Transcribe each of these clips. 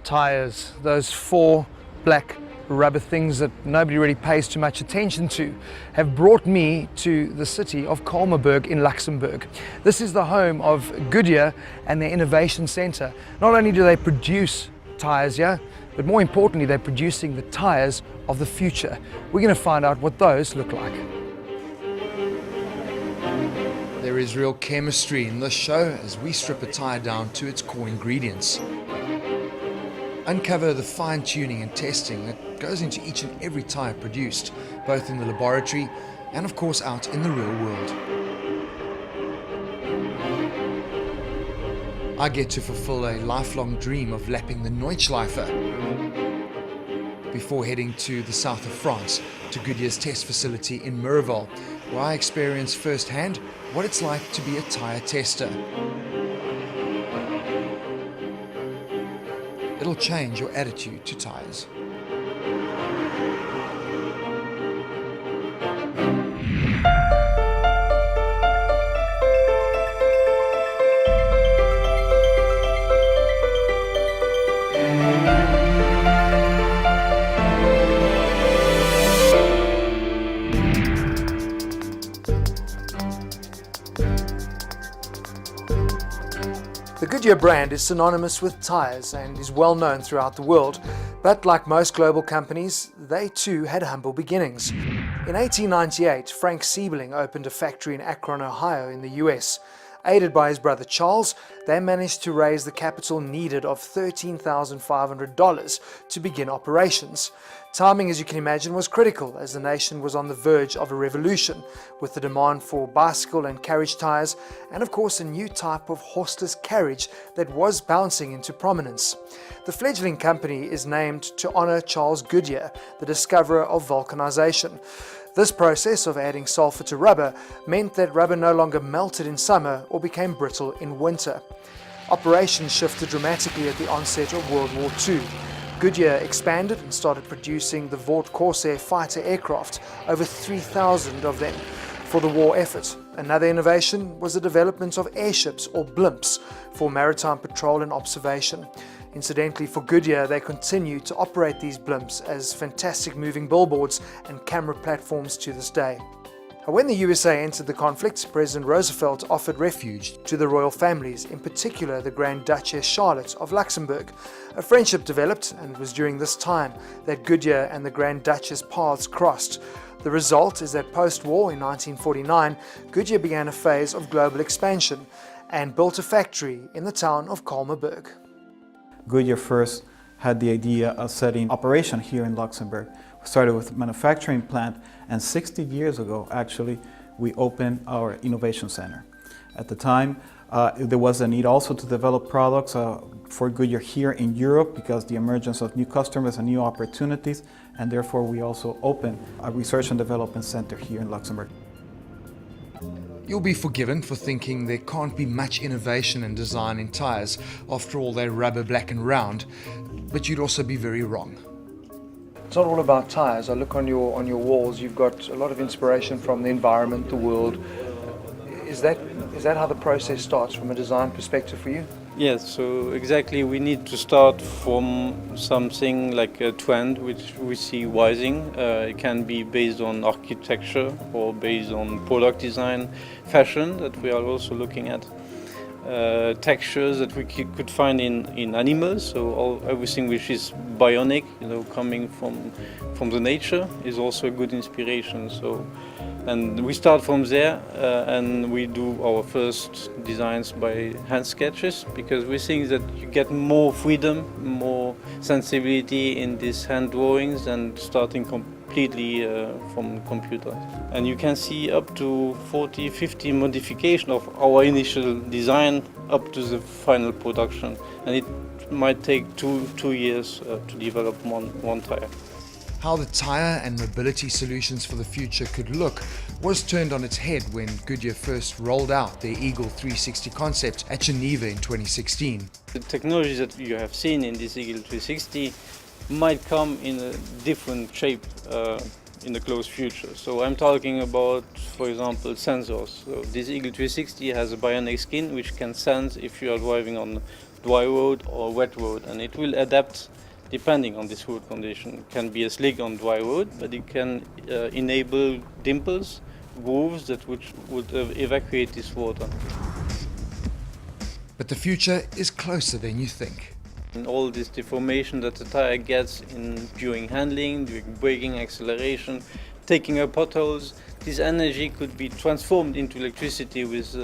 Tires, those four black rubber things that nobody really pays too much attention to, have brought me to the city of Kolmerberg in Luxembourg. This is the home of Goodyear and their innovation center. Not only do they produce tires here, but more importantly, they're producing the tires of the future. We're going to find out what those look like. There is real chemistry in this show as we strip a tire down to its core ingredients. Uncover the fine-tuning and testing that goes into each and every tire produced, both in the laboratory and of course out in the real world. I get to fulfill a lifelong dream of lapping the Neuschleifer before heading to the south of France, to Goodyear's test facility in Miraval, where I experience firsthand what it's like to be a tire tester. It'll change your attitude to tires. The Goodyear brand is synonymous with tires and is well known throughout the world, but like most global companies, they too had humble beginnings. In 1898, Frank Siebling opened a factory in Akron, Ohio in the US. Aided by his brother Charles, they managed to raise the capital needed of $13,500 to begin operations. Timing, as you can imagine, was critical as the nation was on the verge of a revolution, with the demand for bicycle and carriage tires, and of course a new type of horseless carriage that was bouncing into prominence. The fledgling company is named to honor Charles Goodyear, the discoverer of vulcanization. This process of adding sulfur to rubber meant that rubber no longer melted in summer or became brittle in winter. Operations shifted dramatically at the onset of World War II. Goodyear expanded and started producing the Vought Corsair fighter aircraft, over 3,000 of them, for the war effort. Another innovation was the development of airships or blimps for maritime patrol and observation. Incidentally, for Goodyear, they continue to operate these blimps as fantastic moving billboards and camera platforms to this day. When the USA entered the conflict, President Roosevelt offered refuge to the royal families, in particular the Grand Duchess Charlotte of Luxembourg. A friendship developed, and it was during this time that Goodyear and the Grand Duchess paths crossed. The result is that post-war in 1949, Goodyear began a phase of global expansion and built a factory in the town of Kolmerberg. Goodyear first had the idea of setting operation here in Luxembourg. We started with a manufacturing plant, and 60 years ago, actually, we opened our innovation center. At the time, there was a need also to develop products for Goodyear here in Europe because the emergence of new customers and new opportunities, and therefore we also opened a research and development center here in Luxembourg. You'll be forgiven for thinking there can't be much innovation and design in tires. After all, they're rubber, black and round. But you'd also be very wrong. It's not all about tires. I look on your walls, you've got a lot of inspiration from the environment, the world. Is that how the process starts from a design perspective for you? Yes, so exactly, we need to start from something like a trend which we see rising. It can be based on architecture or based on product design, fashion that we are also looking at. Textures that we could find in animals, so everything which is bionic, coming from the nature is also a good inspiration. And we start from there and we do our first designs by hand sketches because we think that you get more freedom, more sensibility in these hand drawings than starting completely from computer. And you can see up to 40, 50 modifications of our initial design up to the final production. And it might take two years to develop one tire. How the tire and mobility solutions for the future could look was turned on its head when Goodyear first rolled out their Eagle 360 concept at Geneva in 2016. The technology that you have seen in this Eagle 360 might come in a different shape in the close future. So I'm talking about, for example, sensors. So this Eagle 360 has a bionic skin which can sense if you are driving on dry road or wet road, and it will adapt depending on this road condition. It can be a slick on dry road, but it can enable dimples, grooves that would evacuate this water. But the future is closer than you think. And all this deformation that the tire gets during handling, during braking, acceleration, taking up potholes, this energy could be transformed into electricity with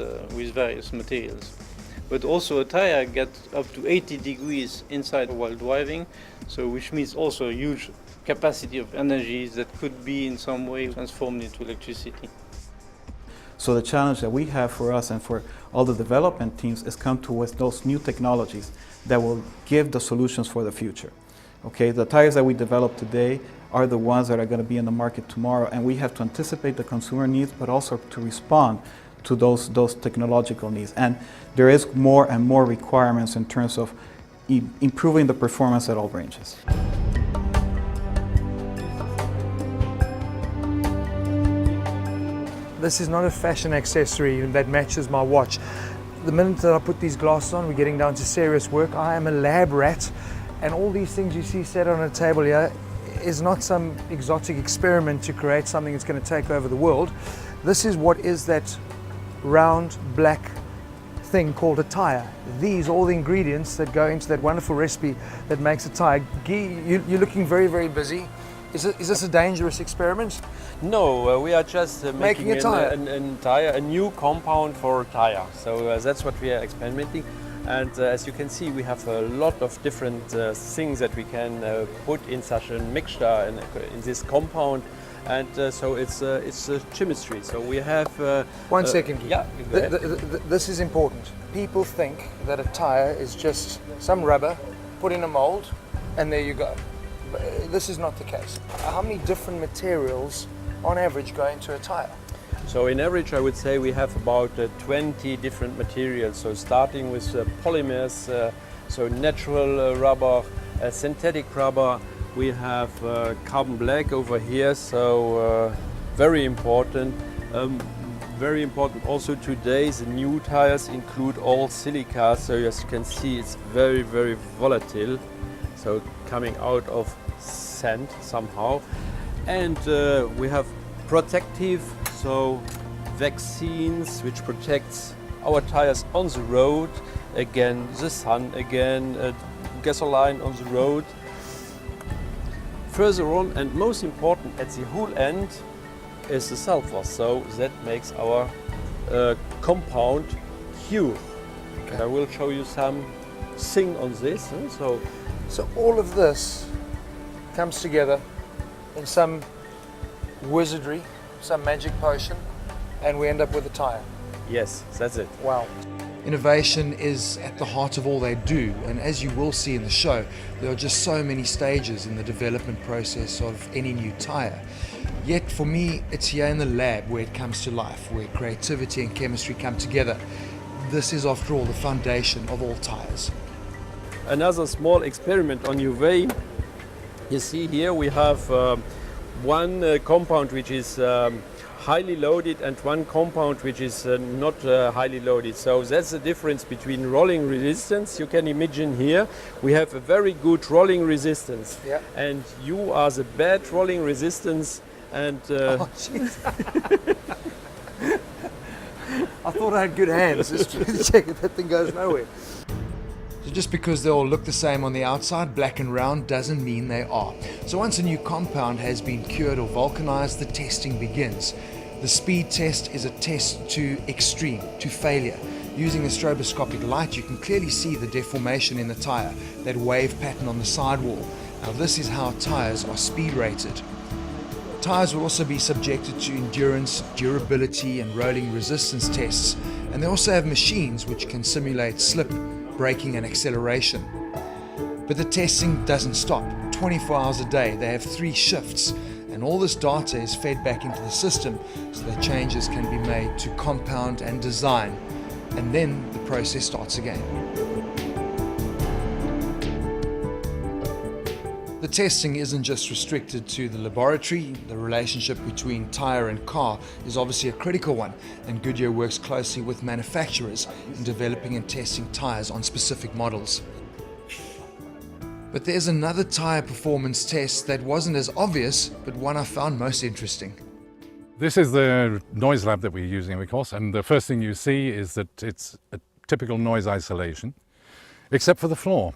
various materials. But also a tire gets up to 80 degrees inside while driving, so which means also a huge capacity of energy that could be in some way transformed into electricity. So the challenge that we have for us and for all the development teams is come to with those new technologies that will give the solutions for the future. Okay, the tires that we develop today are the ones that are going to be in the market tomorrow, and we have to anticipate the consumer needs, but also to respond to those technological needs. And there is more and more requirements in terms of improving the performance at all ranges. This is not a fashion accessory that matches my watch. The minute that I put these glasses on, we're getting down to serious work. I am a lab rat, and all these things you see set on a table here is not some exotic experiment to create something that's going to take over the world. This is what is that round black thing called a tire. These are all the ingredients that go into that wonderful recipe that makes a tire. Guy, you're looking very, very busy. Is this a dangerous experiment? No, we are just Making a tire. a new compound for a tire. So that's what we are experimenting. And as you can see, we have a lot of different things that we can put in such a mixture in this compound. And so it's chemistry. So we have... 1 second. Yeah, go ahead. This is important. People think that a tire is just some rubber put in a mold and there you go. This is not the case. How many different materials on average go into a tire? So in average, I would say we have about 20 different materials. So starting with polymers, so natural rubber, synthetic rubber. We have carbon black over here, so very important. Very important also today, the new tires include all silica. So as you can see, it's very, very volatile. So coming out of sand somehow. And we have protective, so vaccines which protects our tires on the road, again the sun, again gasoline on the road. Further on, and most important at the whole end, is the sulfur, so that makes our compound pure. Okay. I will show you some thing on this. So all of this comes together in some wizardry, some magic potion, and we end up with a tire. Yes, that's it. Wow. Innovation is at the heart of all they do, and as you will see in the show, there are just so many stages in the development process of any new tire. Yet for me, it's here in the lab where it comes to life, where creativity and chemistry come together. This is, after all, the foundation of all tires. Another small experiment on your way. You see here we have one compound which is highly loaded and one compound which is not highly loaded. So that's the difference between rolling resistance. You can imagine here we have a very good rolling resistance, yeah. And you are the bad rolling resistance. And oh, jeez. I thought I had good hands. Just check it, that thing goes nowhere. So just because they all look the same on the outside, black and round, doesn't mean they are. So once a new compound has been cured or vulcanized, the testing begins. The speed test is a test to extreme, to failure. Using a stroboscopic light, you can clearly see the deformation in the tire, that wave pattern on the sidewall. Now this is how tires are speed rated. Tires will also be subjected to endurance, durability and rolling resistance tests, and they also have machines which can simulate slip, braking and acceleration. But the testing doesn't stop. 24 hours a day, they have 3 shifts, and all this data is fed back into the system so that changes can be made to compound and design, and then the process starts again. The testing isn't just restricted to the laboratory. The relationship between tyre and car is obviously a critical one, and Goodyear works closely with manufacturers in developing and testing tyres on specific models. But there's another tyre performance test that wasn't as obvious, but one I found most interesting. This is the noise lab that we're using, of course, and the first thing you see is that it's a typical noise isolation, except for the floor.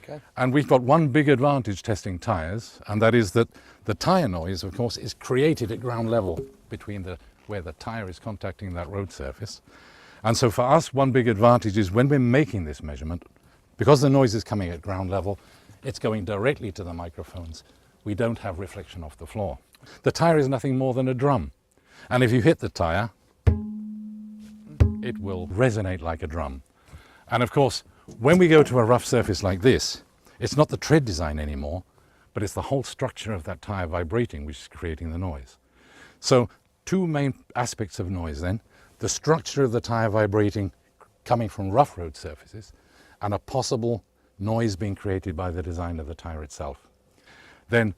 Okay. And we've got one big advantage testing tyres, and that is that the tyre noise, of course, is created at ground level between where the tyre is contacting that road surface. And so for us, one big advantage is when we're making this measurement, because the noise is coming at ground level, it's going directly to the microphones. We don't have reflection off the floor. The tyre is nothing more than a drum. And if you hit the tyre, it will resonate like a drum. And of course, when we go to a rough surface like this, it's not the tread design anymore, but it's the whole structure of that tyre vibrating which is creating the noise. So two main aspects of noise then, the structure of the tyre vibrating coming from rough road surfaces, and a possible noise being created by the design of the tyre itself. Then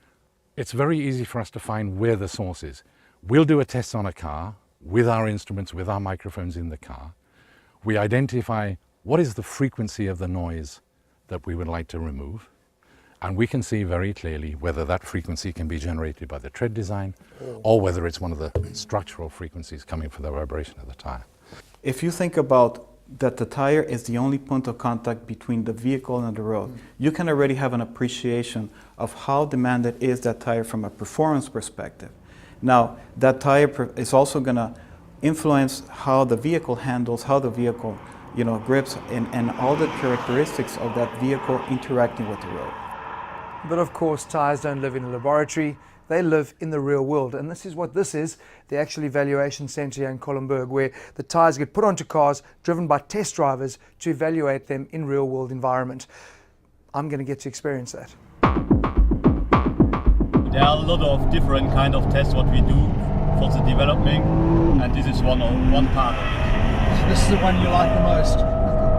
it's very easy for us to find where the source is. We'll do a test on a car with our instruments, with our microphones in the car. We identify what is the frequency of the noise that we would like to remove, and we can see very clearly whether that frequency can be generated by the tread design or whether it's one of the structural frequencies coming from the vibration of the tyre. If you think about that the tire is the only point of contact between the vehicle and the road, you can already have an appreciation of how demanded is that tire from a performance perspective. Now, that tire is also going to influence how the vehicle handles, how the vehicle grips, and all the characteristics of that vehicle interacting with the road. But of course, tyres don't live in a laboratory, they live in the real world. And this is what this is, the actual evaluation centre here in Collenberg, where the tyres get put onto cars, driven by test drivers to evaluate them in real world environment. I'm going to get to experience that. There are a lot of different kind of tests what we do for the development, and this is one part of it. This is the one you like the most?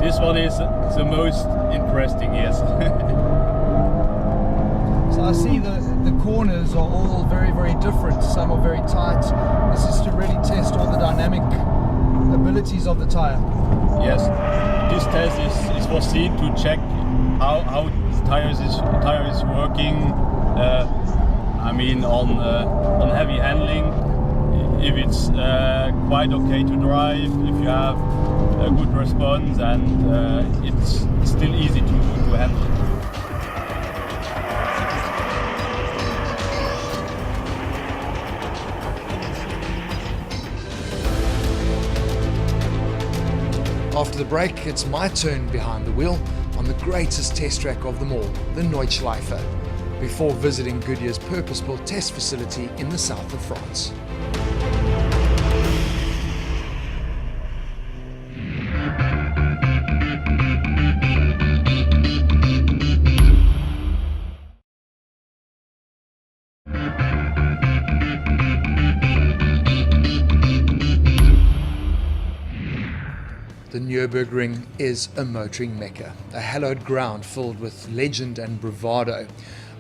This one is the most interesting, yes. So I see the corners are all very, very different. Some are very tight. This is to really test all the dynamic abilities of the tyre. Yes, this test is foreseen to check how the tire is working. I mean, on heavy handling, if it's quite okay to drive, if you have a good response, and it's still easy to handle. After the break, it's my turn behind the wheel on the greatest test track of them all, the Nordschleife, before visiting Goodyear's purpose-built test facility in the south of France. The Nürburgring is a motoring mecca, a hallowed ground filled with legend and bravado.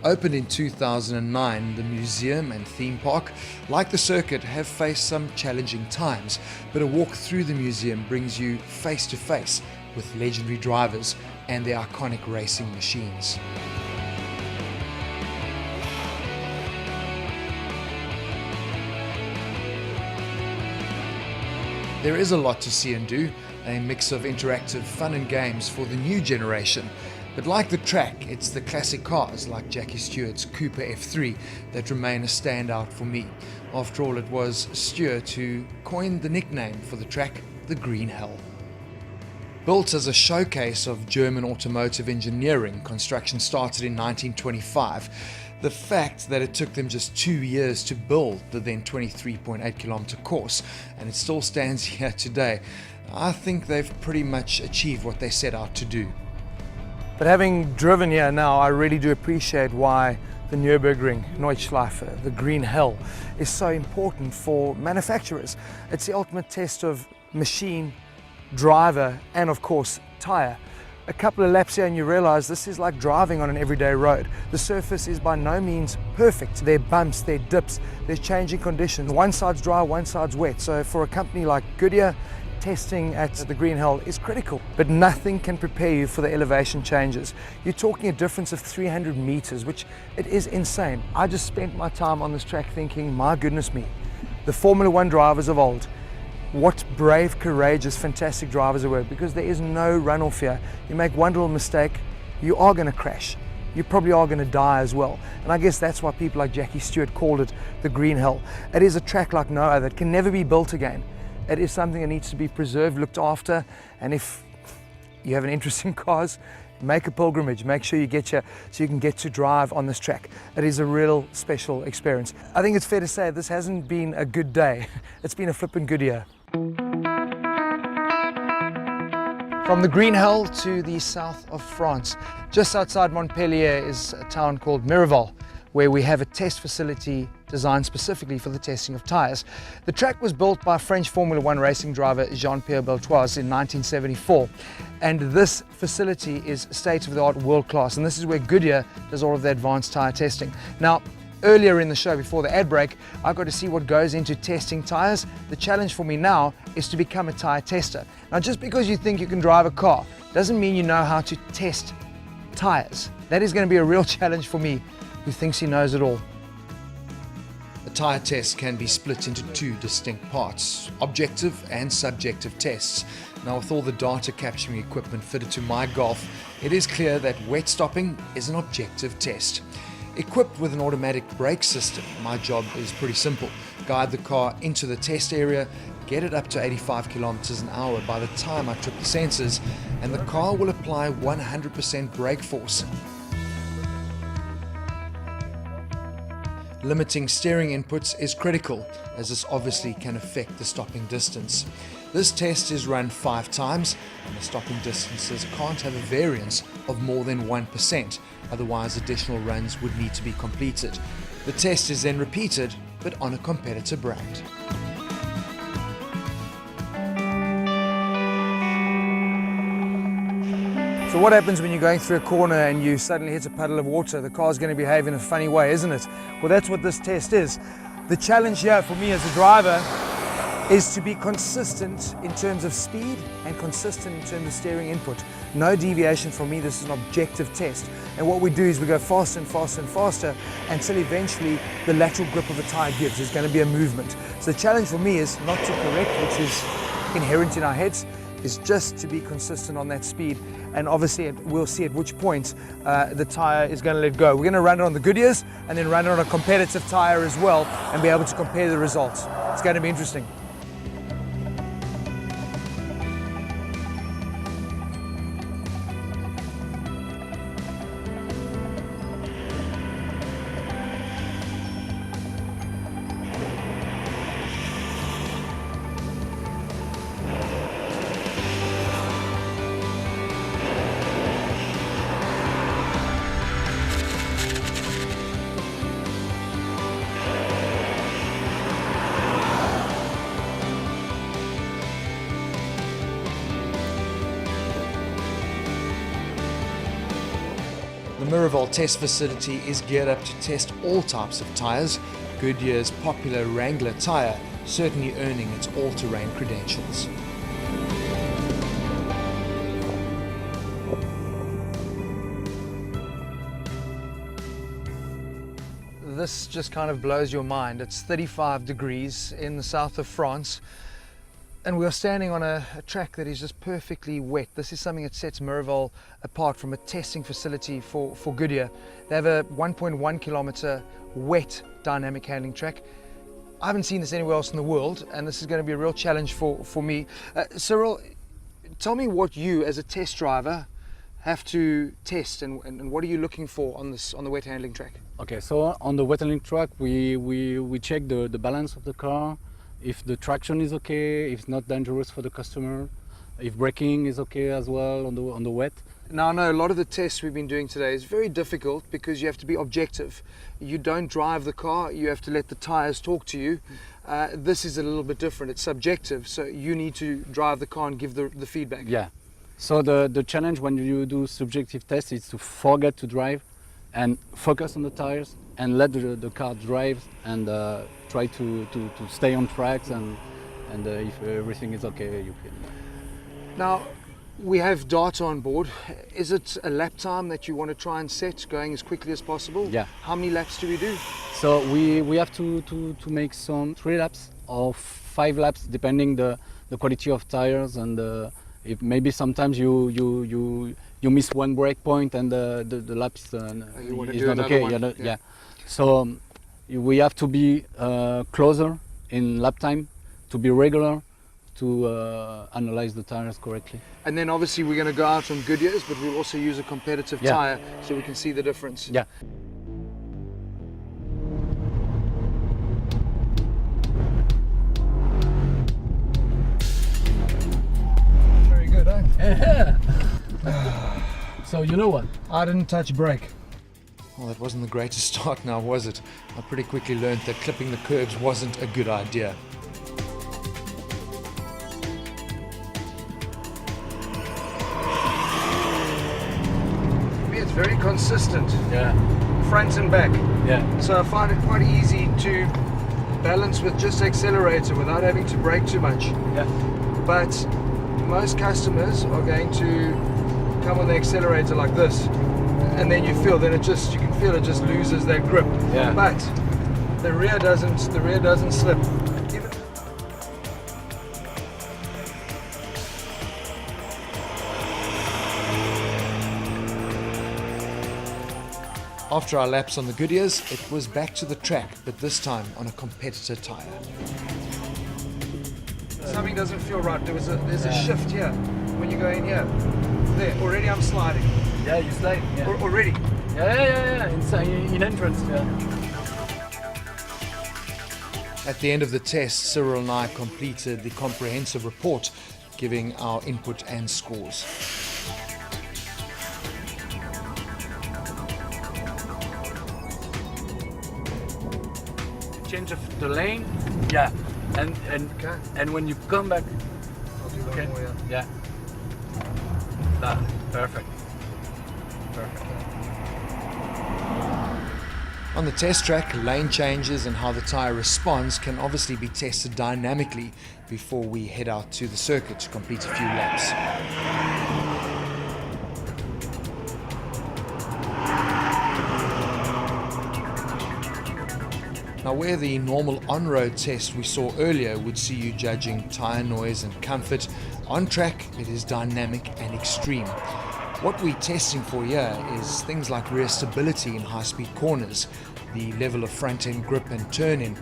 Opened in 2009, the museum and theme park, like the circuit, have faced some challenging times, but a walk through the museum brings you face to face with legendary drivers and their iconic racing machines. There is a lot to see and do, a mix of interactive fun and games for the new generation. But like the track, it's the classic cars like Jackie Stewart's Cooper F3 that remain a standout for me. After all, it was Stewart who coined the nickname for the track, the Green Hell. Built as a showcase of German automotive engineering, construction started in 1925. The fact that it took them just 2 years to build the then 23.8 kilometer course, and it still stands here today, I think they've pretty much achieved what they set out to do. But having driven here now, I really do appreciate why the Nürburgring, Nordschleife, the Green Hell, is so important for manufacturers. It's the ultimate test of machine, driver, and of course, tyre. a couple of laps here and you realize this is like driving on an everyday road. The surface is by no means perfect. There are bumps, there are dips, there's changing conditions. One side's dry, one side's wet. So for a company like Goodyear, testing at the Green Hill is critical, but nothing can prepare you for the elevation changes. You're talking a difference of 300 meters, which it is insane. I just spent my time on this track thinking, my goodness me, the Formula One drivers of old, what brave, courageous, fantastic drivers they were, because there is no runoff here. You make one little mistake, you are going to crash. You probably are going to die as well. And I guess that's why people like Jackie Stewart called it the Green Hill. It is a track like no other. It can never be built again. It is something that needs to be preserved, looked after, and if you have an interest in cars, make a pilgrimage. Make sure you get here so you can get to drive on this track. It is a real special experience. I think it's fair to say this hasn't been a good day. It's been a flippin' good year. From the Green Hill to the south of France, just outside Montpellier is a town called Miraval, where we have a test facility designed specifically for the testing of tyres. The track was built by French Formula One racing driver Jean-Pierre Beltoise in 1974, and this facility is state-of-the-art, world-class, and this is where Goodyear does all of the advanced tyre testing. Now, earlier in the show, before the ad break, I got to see what goes into testing tyres. The challenge for me now is to become a tyre tester. Now, just because you think you can drive a car doesn't mean you know how to test tyres. That is going to be a real challenge for me, who thinks he knows it all. A tyre test can be split into two distinct parts, objective and subjective tests. Now, with all the data capturing equipment fitted to my Golf, it is clear that wet stopping is an objective test. Equipped with an automatic brake system, my job is pretty simple. Guide the car into the test area, get it up to 85 kilometers an hour by the time I trip the sensors, and the car will apply 100% brake force. Limiting steering inputs is critical, as this obviously can affect the stopping distance. This test is run 5 times, and the stopping distances can't have a variance of more than 1%, otherwise additional runs would need to be completed. The test is then repeated, but on a competitor brand. So what happens when you're going through a corner and you suddenly hit a puddle of water? The car's going to behave in a funny way, isn't it? Well, that's what this test is. The challenge here for me as a driver is to be consistent in terms of speed and consistent in terms of steering input. No deviation from me. This is an objective test. And what we do is we go faster and faster and faster until eventually the lateral grip of a tyre gives. There's going to be a movement. So the challenge for me is not to correct, which is inherent in our heads, is just to be consistent on that speed. And obviously we'll see at which point the tyre is going to let go. We're going to run it on the Goodyears and then run it on a competitive tyre as well and be able to compare the results. It's going to be interesting. The Miraval test facility is geared up to test all types of tyres, Goodyear's popular Wrangler tyre certainly earning its all-terrain credentials. This just kind of blows your mind. It's 35 degrees in the south of France, and we are standing on a track that is just perfectly wet. This is something that sets Miraval apart from a testing facility for Goodyear. They have a 1.1 kilometer wet dynamic handling track. I haven't seen this anywhere else in the world, and this is going to be a real challenge for me. Cyril, tell me what you as a test driver have to test, and what are you looking for on the wet handling track? Okay, so on the wet handling track we check the balance of the car, if the traction is okay, if it's not dangerous for the customer, if braking is okay as well on the wet. Now I know a lot of the tests we've been doing today is very difficult because you have to be objective. You don't drive the car, you have to let the tyres talk to you. This is a little bit different, it's subjective, so you need to drive the car and give the feedback. Yeah, So the challenge when you do subjective tests is to forget to drive and focus on the tires and let the car drive and try to stay on tracks and if everything is okay, you can. Now, we have data on board. Is it a lap time that you want to try and set going as quickly as possible? Yeah. How many laps do we do? So we have to make some 3 laps or 5 laps depending the quality of tires and if maybe sometimes you miss one brake point and the lap is not okay. Yeah. So we have to be closer in lap time, to be regular, to analyze the tires correctly. And then obviously we're going to go out on Goodyears, but we'll also use a competitive tire so we can see the difference. Yeah. Very good, eh? Yeah. So you know what? I didn't touch brake. Well, that wasn't the greatest start now, was it? I pretty quickly learned that clipping the curbs wasn't a good idea. It's very consistent, Yeah. front and back. Yeah. So I find it quite easy to balance with just accelerator without having to brake too much. Yeah. But most customers are going to come on the accelerator like this, and then you can feel it just loses that grip. Yeah. But the rear doesn't slip. After our laps on the Goodyears, it was back to the track, but this time on a competitor tyre. Something doesn't feel right. There's a shift here when you go in here. There, already I'm sliding. Yeah, you slide. Yeah. Already. Yeah. Inside in entrance. Yeah. At the end of the test, Cyril and I completed the comprehensive report, giving our input and scores. Change of the lane. Yeah. And when you come back. I'll do one more, Yeah. Perfect. On the test track, lane changes and how the tyre responds can obviously be tested dynamically before we head out to the circuit to complete a few laps. Now, where the normal on-road test we saw earlier would see you judging tyre noise and comfort, on track it is dynamic and extreme. What we're testing for here is things like rear stability in high-speed corners, the level of front-end grip and turn-in,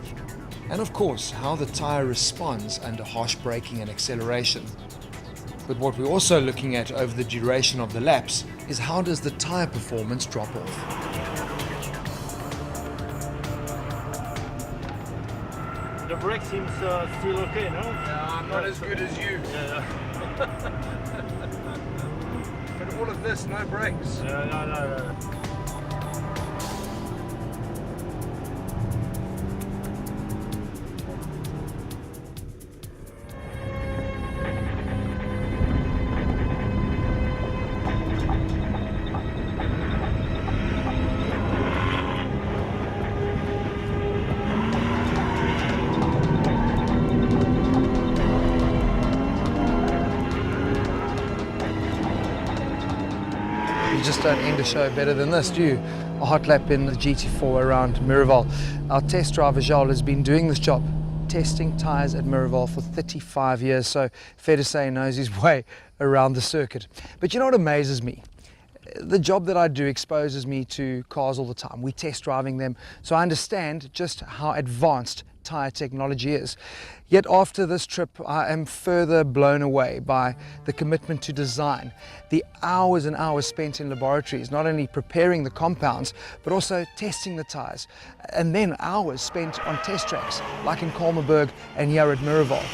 and of course how the tyre responds under harsh braking and acceleration. But what we're also looking at over the duration of the laps is how does the tyre performance drop off. The brake seems still okay, no? Yeah, I'm not as good as you. Yeah. But all of this, no brakes. No. You just don't end a show better than this, do you? A hot lap in the GT4 around Miraval. Our test driver, Joel, has been doing this job, testing tyres at Miraval for 35 years, so fair to say he knows his way around the circuit. But you know what amazes me? The job that I do exposes me to cars all the time. We test driving them, so I understand just how advanced tyre technology is. Yet after this trip, I am further blown away by the commitment to design, the hours and hours spent in laboratories, not only preparing the compounds, but also testing the tyres, and then hours spent on test tracks, like in Kolmerberg and here at Miraval.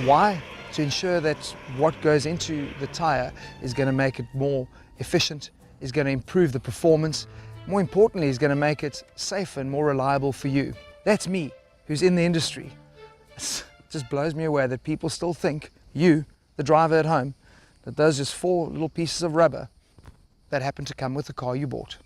Why? To ensure that what goes into the tyre is going to make it more efficient, is going to improve the performance, more importantly, is going to make it safer and more reliable for you. That's me, who's in the industry. It just blows me away that people still think you, the driver at home, that those are just 4 little pieces of rubber that happen to come with the car you bought.